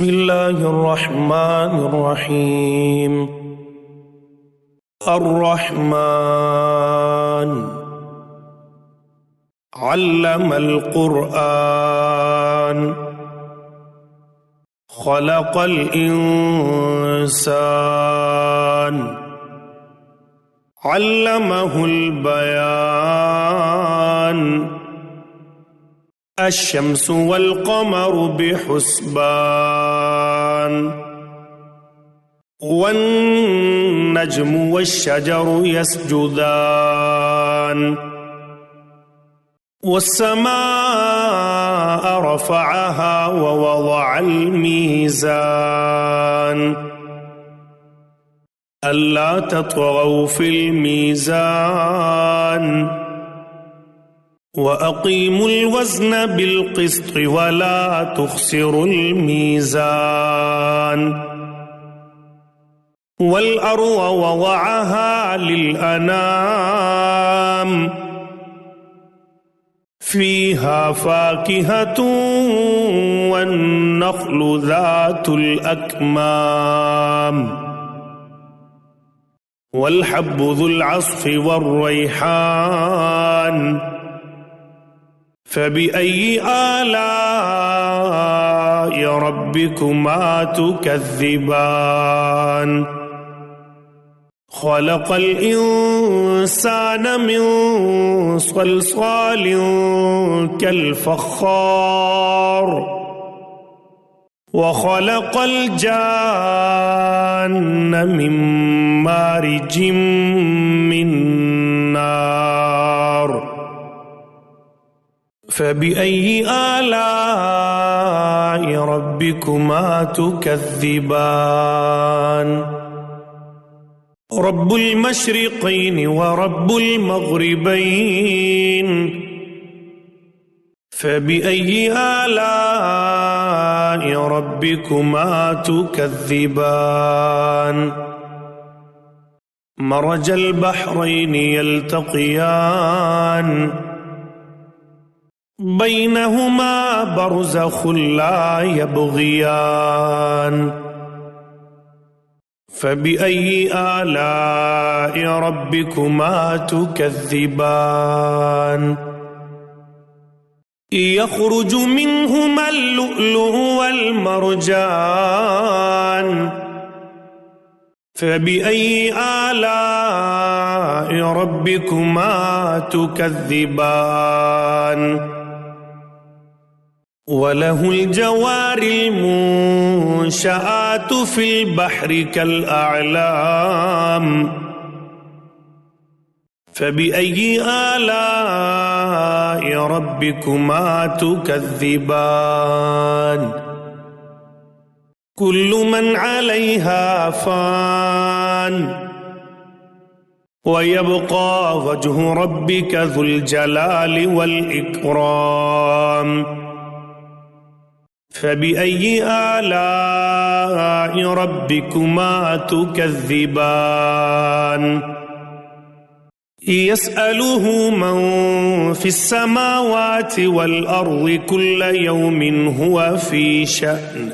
بسم الله الرحمن الرحيم. الرحمن علم القرآن خلق الإنسان علمه البيان الشمس والقمر بحسبان والنجم والشجر يسجدان والسماء رفعها ووضع الميزان ألا تطغوا في الميزان وأقيموا الوزن بالقسط ولا تخسروا الميزان والأرض وضعها للأنام فيها فاكهة والنخل ذات الأكمام والحب ذو العصف والريحان فبأي آلاء ربكما تكذبان خلق الإنسان من صلصال كالفخار وخلق الجان من مارج من نار فبأي آلاء ربكما تكذبان رب المشرقين ورب المغربين فبأي آلاء ربكما تكذبان مرج البحرين يلتقيان بينهما برزخ لا يبغيان فبأي آلاء ربكما تكذبان يخرج منهما اللؤلؤ والمرجان فبأي آلاء ربكما تكذبان وله الجوار المنشآت في البحر كالأعلام فبأي آلاء ربكما تكذبان كل من عليها فان ويبقى وجه ربك ذو الجلال والإكرام فبأي آلاء ربكما تكذبان يسأله من في السماوات والأرض كل يوم هو في شأن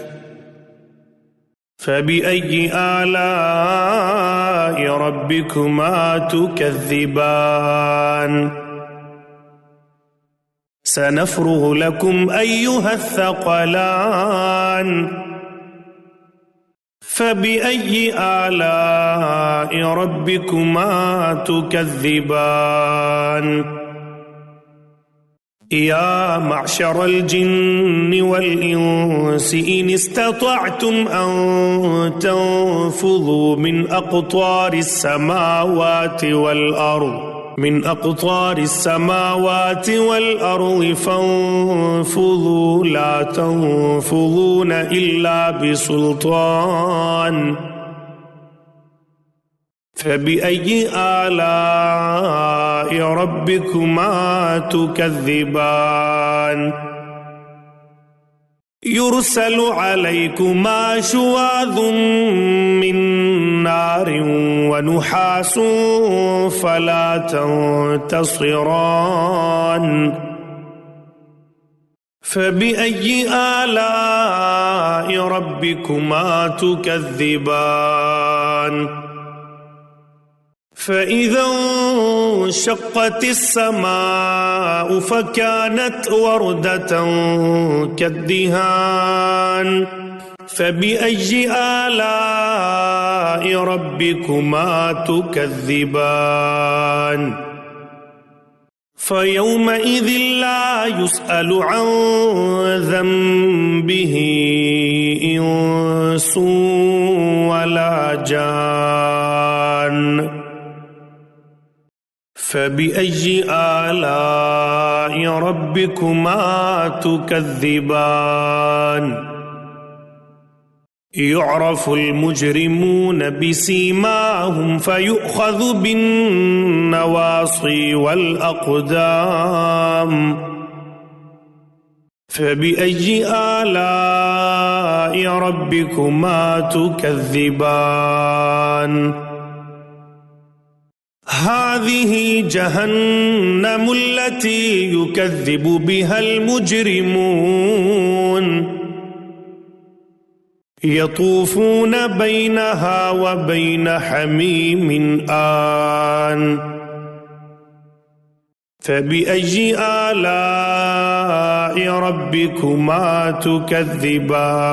فبأي آلاء ربكما تكذبان سنفرغ لكم أيها الثقلان فبأي آلاء ربكما تكذبان يا معشر الجن والإنس إن استطعتم أن تنفذوا من أقطار السماوات والأرض فانفذوا لا تنفذون إلا بسلطان فبأي آلاء ربكما تكذبان يرسل عليكما شواظ من نار ونحاس فلا تنتصران فبأي آلاء ربكما تكذبان فإذا انشقت السماء فكانت وردة كالدهان فبأي آلاء ربكما تكذبان فيومئذ لا يسأل عن ذنبه إنس ولا جان فبأي آلاء ربكما تكذبان يعرف المجرمون بسيماهم فيؤخذ بالنواصي والأقدام فبأي آلاء ربكما تكذبان هذه جهنم التي يكذب بها المجرمون يطوفون بينها وبين حميم آن فبأي آلاء ربكما تكذبان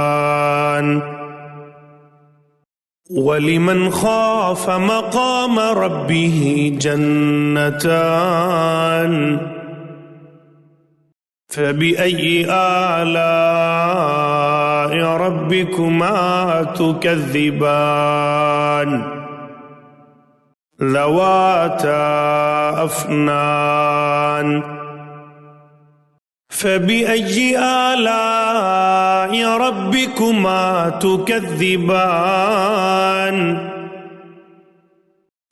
ولمن خاف مقام ربه جنتان فبأي آلاء ربكما تكذبان ذواتا أفنان فبأي آلاء ربكما تكذبان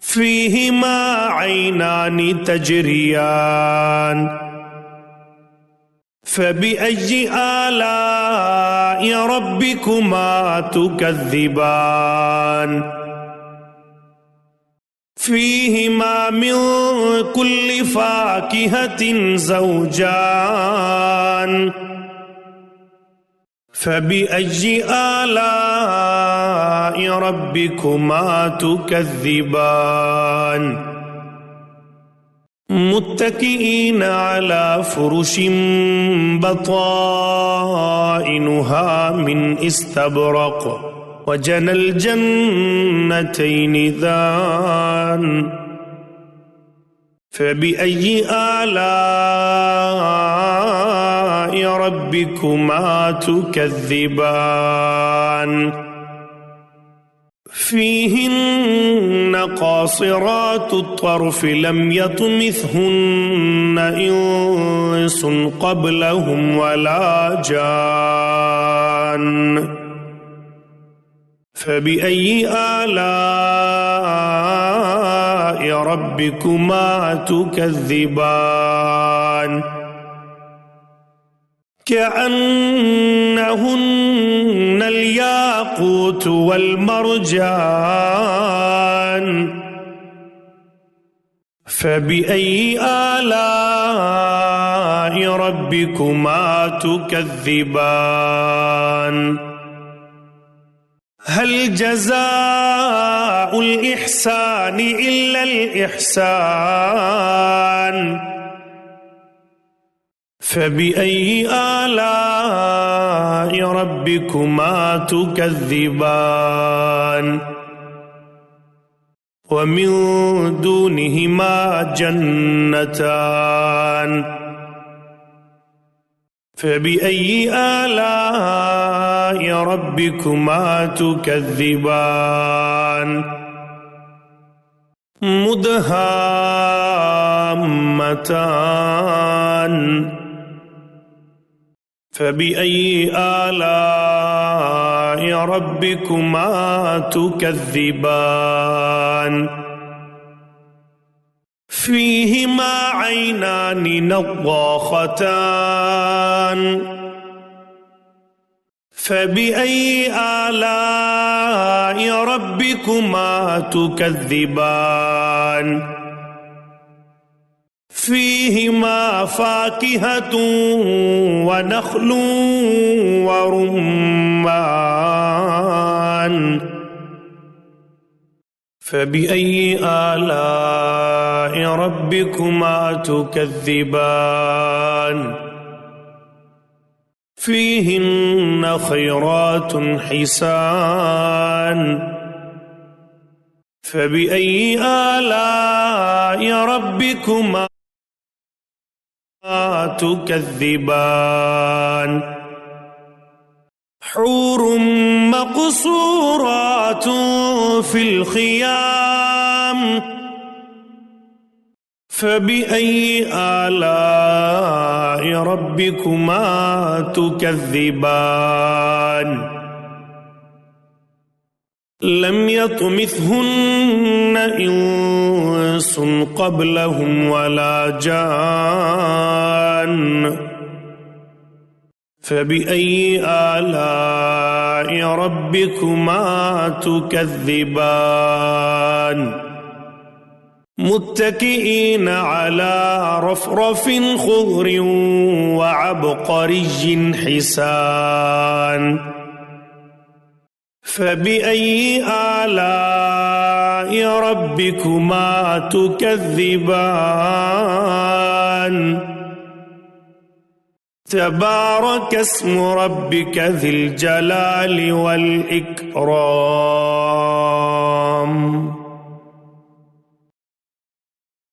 فيهما عينان تجريان فبأي آلاء ربكما تكذبان فيهما من كل فاكهة زوجان فبأي آلاء ربكما تكذبان متكئين على فرش بطائنها من استبرق وجنى الجنتين دان فبأي آلاء ربكما تكذبان فيهن قاصرات الطرف لم يطمثهن إنس قبلهم ولا جان فبأي آلاء ربكما تكذبان كأنهن الياقوت والمرجان فبأي آلاء ربكما تكذبان هل جزاء الإحسان إلا الإحسان فبأي آلاء ربكما تكذبان ومن دونهما جنتان فبأي آلاء ربكما تكذبان مدهامتان فبأي آلاء ربكما تكذبان فيهما عينان نضاختان فبأي آلاء ربكما تكذبان فيهما فاكهة ونخل ورمان فبأي آلاء ربكما تكذبان فيهن خيرات حسان فبأي آلاء ربكما تكذبان حور مقصورات في الخيام فبأي آلاء ربكما تكذبان لم يطمثهن إنس قبلهم ولا جان فبأي آلاء ربكما تكذبان متكئين على رفرف خضر وعبقري حسان فبأي آلاء ربكما تكذبان تبارك اسم ربك ذي الجلال والإكرام